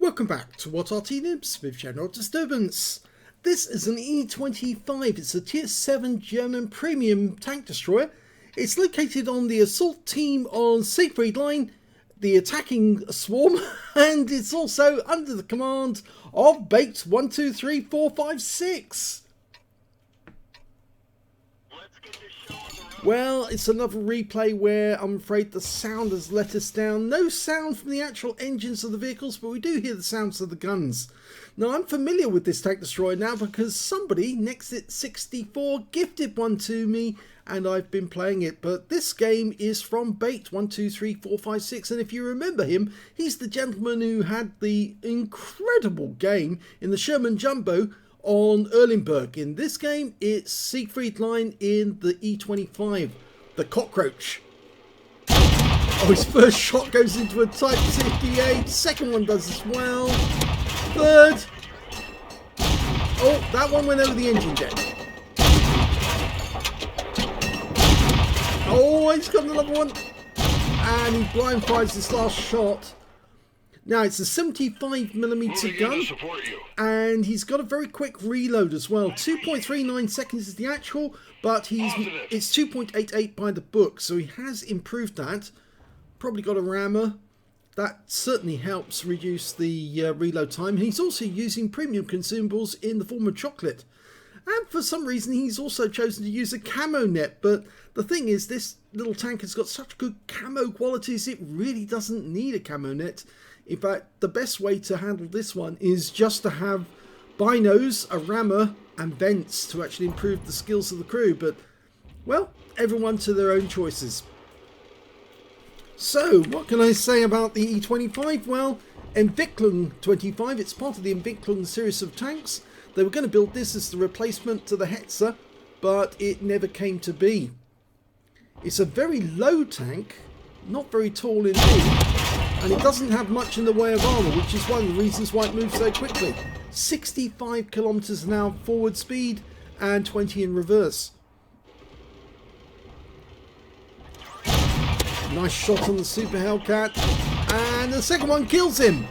Welcome back to What Arty Noobs with General Disturbance. This is an E25, it's a tier 7 German premium tank destroyer. It's located on the assault team on Siegfried Line, the attacking swarm, and it's also under the command of BAKED123456. Well, it's another replay where I'm afraid the sound has let us down. No sound from the actual engines of the vehicles, but we do hear the sounds of the guns. Now, I'm familiar with this tank destroyer now because somebody, Nexit64, gifted one to me and I've been playing it. But this game is from BAKED123456, and if you remember him, he's the gentleman who had the incredible game in the Sherman Jumbo on Erlenberg. In this game, it's Siegfried Line in the E25, the cockroach. Oh, his first shot goes into a Type 58, second one does as well, third. Oh, that one went over the engine deck. Oh, he's got another one, and he blind fires this last shot. Now, it's a 75mm gun, and he's got a very quick reload as well. 2.39 seconds is the actual, but it's 2.88 by the book, so he has improved that. Probably got a rammer. That certainly helps reduce the reload time. He's also using premium consumables in the form of chocolate. And for some reason, he's also chosen to use a camo net. But the thing is, this little tank has got such good camo qualities, it really doesn't need a camo net. In fact, the best way to handle this one is just to have binos, a rammer, and vents to actually improve the skills of the crew. But, well, everyone to their own choices. So, what can I say about the E25? Well, Entwicklung 25, it's part of the Entwicklung series of tanks. They were going to build this as the replacement to the Hetzer, but it never came to be. It's a very low tank, not very tall indeed. And it doesn't have much in the way of armour, which is one of the reasons why it moves so quickly. 65 kilometers an hour forward speed and 20 in reverse. Nice shot on the Super Hellcat, and the second one kills him.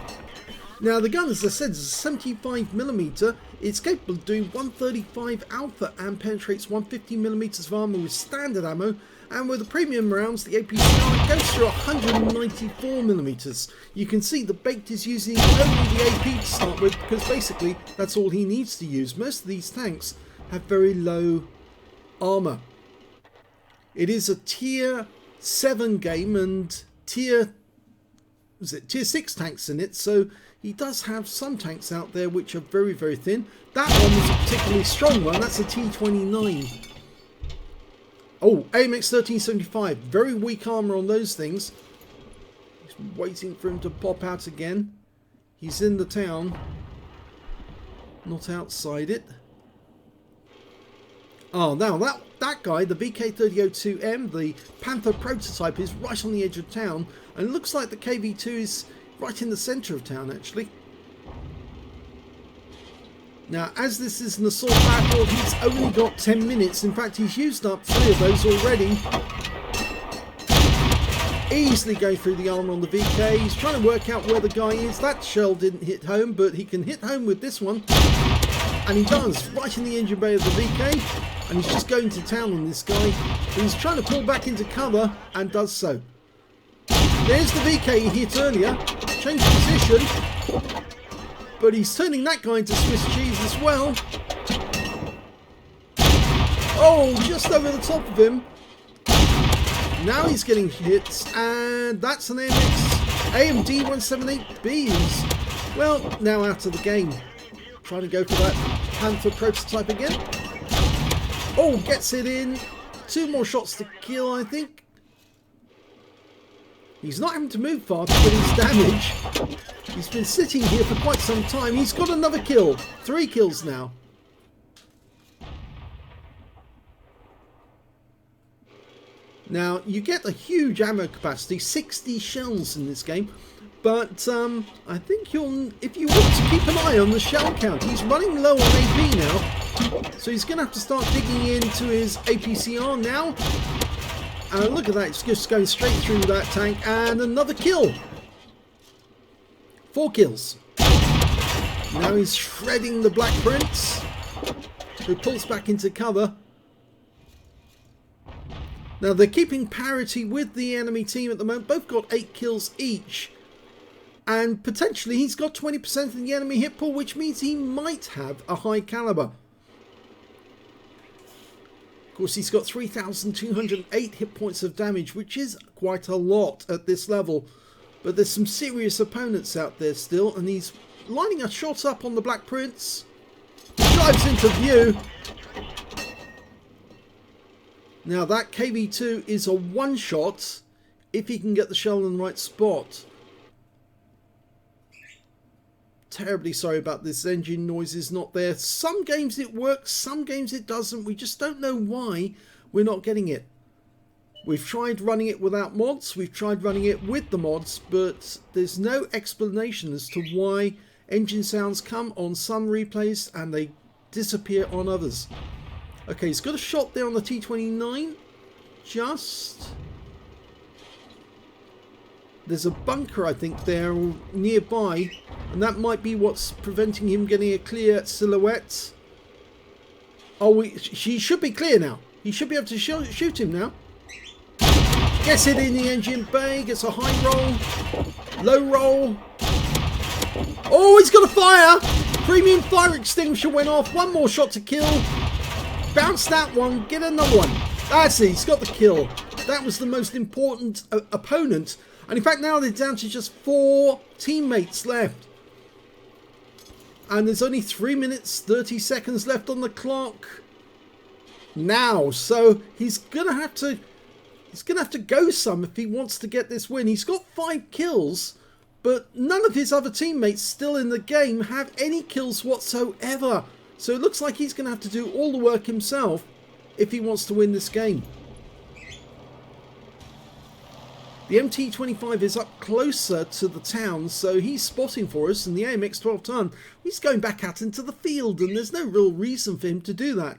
Now the gun, as I said, is a 75mm. It's capable of doing 135 alpha and penetrates 150mm of armour with standard ammo. And with the premium rounds, the APCR goes through 194mm. You can see the Baked is using only the AP to start with, because basically that's all he needs to use. Most of these tanks have very low armour. It is a tier 7 game and tier 6 tanks in it, so he does have some tanks out there which are very, very thin. That one is a particularly strong one, that's a T29. Oh, AMX 1375, very weak armour on those things. Just waiting for him to pop out again. He's in the town, not outside it. Oh, now that guy, the VK3002M, the Panther prototype, is right on the edge of town, and it looks like the KV2 is right in the centre of town actually. Now, as this is an assault battle, he's only got 10 minutes. In fact, he's used up 3 of those already. Easily go through the armour on the VK. He's trying to work out where the guy is. That shell didn't hit home, but he can hit home with this one. And he does, right in the engine bay of the VK. And he's just going to town on this guy. He's trying to pull back into cover, and does so. There's the VK he hit earlier. Changed position. But he's turning that guy into Swiss cheese as well. Oh, just over the top of him. Now he's getting hits, and that's an AMD 178B who's, well, now out of the game. Trying to go for that Panther prototype again. Oh, gets it in. 2 more shots to kill, I think. He's not having to move far to get his damage. He's been sitting here for quite some time. He's got another kill. 3 kills now. Now, you get a huge ammo capacity, 60 shells in this game. But I think if you want to keep an eye on the shell count, he's running low on AP now. So he's going to have to start digging into his APCR now. And look at that, it's just going straight through that tank, and another kill. 4 kills. Now he's shredding the Black Prince, who pulls back into cover. Now they're keeping parity with the enemy team at the moment. Both got 8 kills each. And potentially he's got 20% of the enemy hit pool, which means he might have a high caliber. Of course, he's got 3,208 hit points of damage, which is quite a lot at this level. But there's some serious opponents out there still, and he's lining a shot up on the Black Prince. Dives into view. Now that KV2 is a one-shot if he can get the shell in the right spot. Terribly sorry about this, engine noise is not there. Some games it works, some games it doesn't. We just don't know why we're not getting it. We've tried running it without mods, we've tried running it with the mods, but there's no explanation as to why engine sounds come on some replays and they disappear on others. Okay, he's got a shot there on the T29. Just... There's a bunker, I think, there nearby, and that might be what's preventing him getting a clear silhouette. Oh, she should be clear now. He should be able to shoot him now. Gets it in the engine bay, gets a high roll, low roll. Oh, he's got a fire! Premium fire extinguisher went off. One more shot to kill. Bounce that one, get another one. That's it, he's got the kill. That was the most important opponent. And in fact, now they're down to just 4 teammates left. And there's only 3 minutes, 30 seconds left on the clock now. So he's gonna have to go some if he wants to get this win. He's got 5 kills, but none of his other teammates still in the game have any kills whatsoever. So it looks like he's gonna have to do all the work himself if he wants to win this game. The MT25 is up closer to the town, so he's spotting for us, and the AMX 12 ton, he's going back out into the field, and there's no real reason for him to do that.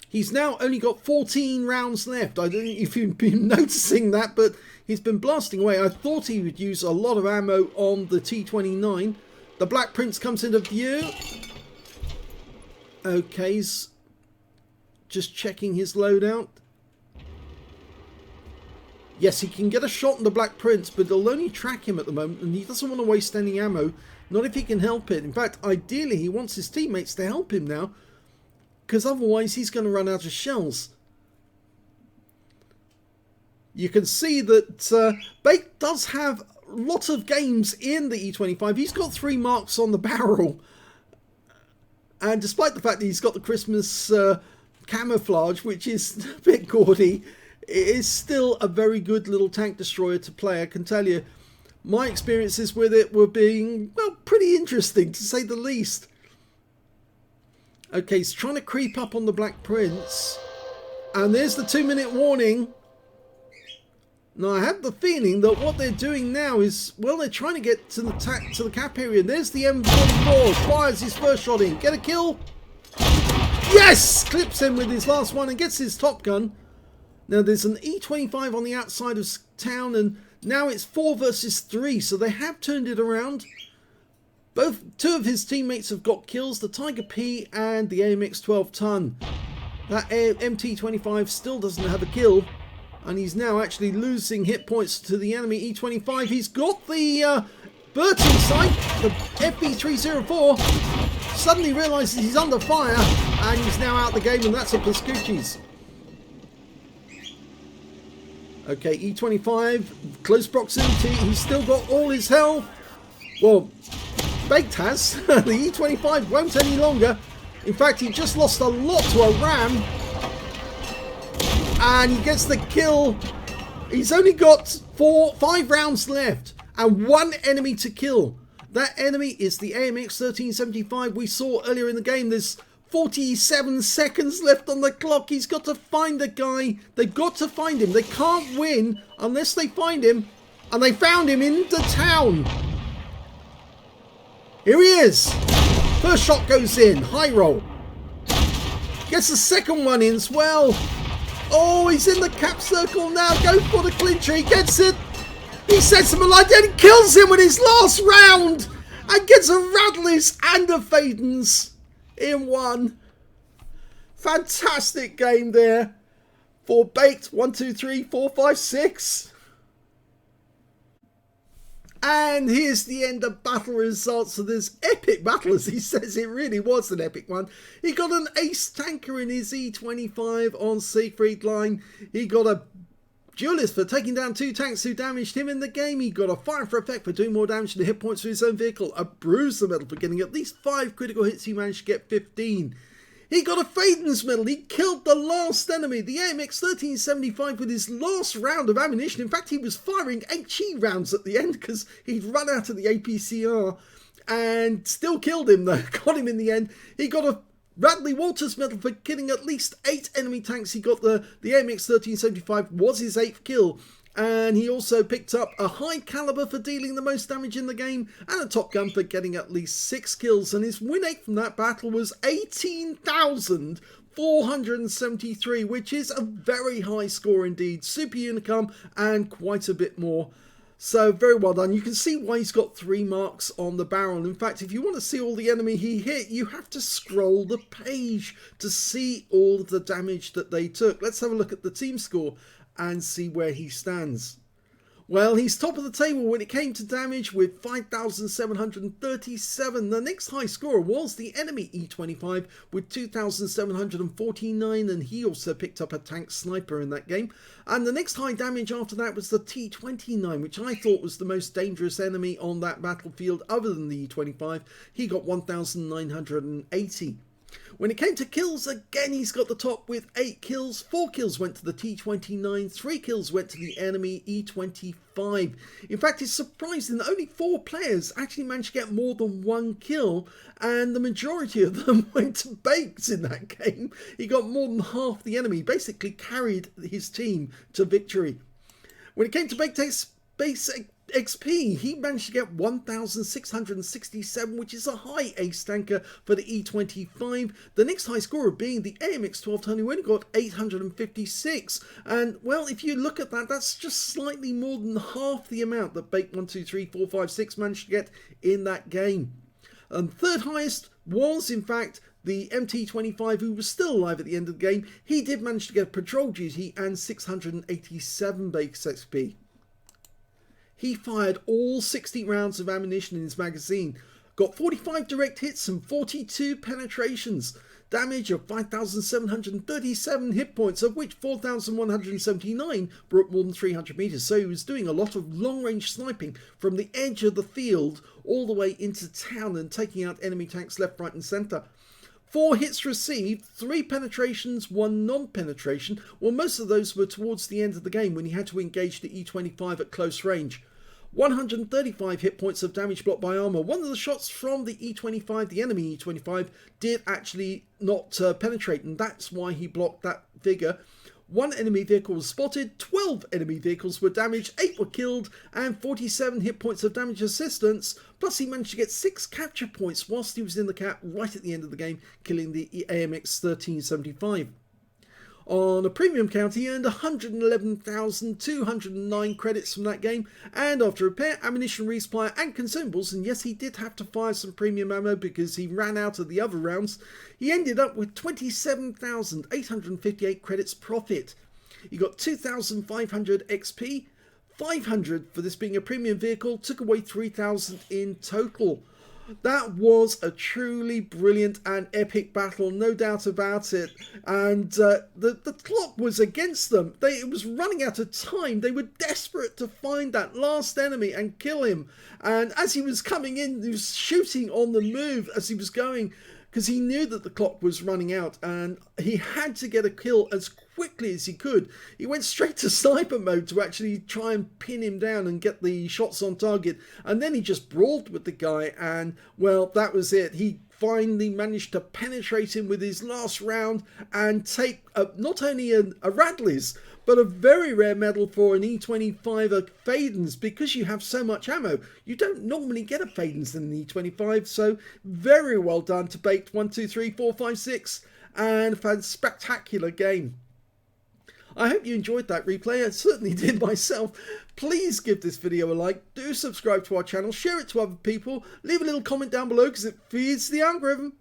He's now only got 14 rounds left. I don't know if you've been noticing that, but he's been blasting away. I thought he would use a lot of ammo on the T29. The Black Prince comes into view. Okay, he's just checking his loadout. Yes, he can get a shot on the Black Prince, but it'll only track him at the moment, and he doesn't want to waste any ammo, not if he can help it. In fact, ideally, he wants his teammates to help him now, because otherwise he's going to run out of shells. You can see that Bake does have lots of games in the E25. He's got 3 marks on the barrel, and despite the fact that he's got the Christmas camouflage, which is a bit gaudy, it is still a very good little tank destroyer to play. I can tell you, my experiences with it were being, well, pretty interesting to say the least. Okay, he's trying to creep up on the Black Prince, and there's the 2-minute warning. Now I have the feeling that what they're doing now is, well, they're trying to get to the cap area. There's the M44, fires his first shot in, get a kill. Yes, clips him with his last one and gets his top gun. Now there's an E25 on the outside of town, and now it's 4 versus 3, so they have turned it around. 2 of his teammates have got kills, the Tiger P and the AMX 12 ton. That MT25 still doesn't have a kill, and he's now actually losing hit points to the enemy E25. He's got the Bert in sight, the FB304, suddenly realises he's under fire, and he's now out the game, and that's a Pascucci's. Okay, E25, close proximity, he's still got all his health. Well, Baked has. The E25 won't any longer. In fact, he just lost a lot to a RAM. And he gets the kill. He's only got 5 rounds left and 1 enemy to kill. That enemy is the AMX 1375 we saw earlier in the game. There's 47 seconds left on the clock. He's got to find the guy. They've got to find him. They can't win unless they find him. And they found him in the town. Here he is. First shot goes in. High roll. Gets the second one in as well. Oh, he's in the cap circle now. Go for the clincher. He gets it. He sets him alight. Then he kills him with his last round. and gets a Radleys and a Fadens in one. Fantastic game there for BAKED123456. And here's the end of battle results of this epic battle, as he says. It really was an epic one. He got an ace tanker in his E25 on Siegfried Line. He got a duelist for taking down 2 tanks who damaged him in the game. He got a fire for effect for doing more damage to the hit points to his own vehicle. A bruiser medal for getting at least 5 critical hits. He managed to get 15. He got a Fadens medal. He killed the last enemy, the AMX1375, with his last round of ammunition. In fact, he was firing HE rounds at the end because he'd run out of the APCR and still killed him though. Got him in the end. He got a Radley Walters medal for killing at least 8 enemy tanks. He got the AMX1375 was his 8th kill. And he also picked up a high caliber for dealing the most damage in the game, and a Top Gun for getting at least 6 kills. And his win rate from that battle was 18,473, which is a very high score indeed. Super Unicum and quite a bit more. So very well done. You can see why he's got 3 marks on the barrel. In fact, if you want to see all the enemy he hit, you have to scroll the page to see all of the damage that they took. Let's have a look at the team score and see where he stands. Well, he's top of the table when it came to damage with 5,737. The next high scorer was the enemy E25 with 2,749, and he also picked up a tank sniper in that game. And the next high damage after that was the T29, which I thought was the most dangerous enemy on that battlefield other than the E25. He got 1,980. When it came to kills, again he's got the top with 8 kills. 4 kills went to the T29, 3 kills went to the enemy E25. In fact, it's surprising that only 4 players actually managed to get more than 1 kill, and the majority of them went to Baked in that game. He got more than half the enemy, basically carried his team to victory. When it came to Baked XP, he managed to get 1,667, which is a high ace tanker for the E25. The next high scorer being the AMX1210, who only got 856. And, well, if you look at that, that's just slightly more than half the amount that BAKED123456 managed to get in that game. And third highest was, in fact, the MT25, who was still alive at the end of the game. He did manage to get patrol duty and 687 Baked XP. He fired all 60 rounds of ammunition in his magazine, got 45 direct hits and 42 penetrations, damage of 5,737 hit points, of which 4,179 broke more than 300 meters. So he was doing a lot of long-range sniping from the edge of the field all the way into town and taking out enemy tanks left, right and center. 4 hits received, 3 penetrations, 1 non-penetration. Well, most of those were towards the end of the game when he had to engage the E25 at close range. 135 hit points of damage blocked by armor. One of the shots from the E25, the enemy E25, did actually not penetrate, and that's why he blocked that figure. 1 enemy vehicle was spotted, 12 enemy vehicles were damaged, 8 were killed, and 47 hit points of damage assistance. Plus he managed to get 6 capture points whilst he was in the cap right at the end of the game, killing the AMX 1375. On a premium count, he earned 111,209 credits from that game, and after repair, ammunition, resupply and consumables, and yes, he did have to fire some premium ammo because he ran out of the other rounds, he ended up with 27,858 credits profit. He got 2,500 XP, 500 for this being a premium vehicle, took away 3,000 in total. That was a truly brilliant and epic battle, no doubt about it. And the clock was against them. It was running out of time. They were desperate to find that last enemy and kill him. And as he was coming in, he was shooting on the move as he was going, because he knew that the clock was running out and he had to get a kill as quickly as he could. He went straight to sniper mode to actually try and pin him down and get the shots on target, and then he just brawled with the guy, and well, that was it. He finally managed to penetrate him with his last round and take not only a Radleys, but a very rare medal for an E25, a Fadens, because you have so much ammo. You don't normally get a Fadens in an E25, so very well done to BAKED123456, and a spectacular game. I hope you enjoyed that replay. I certainly did myself. Please give this video a like, do subscribe to our channel, share it to other people, leave a little comment down below because it feeds the algorithm.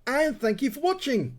And thank you for watching.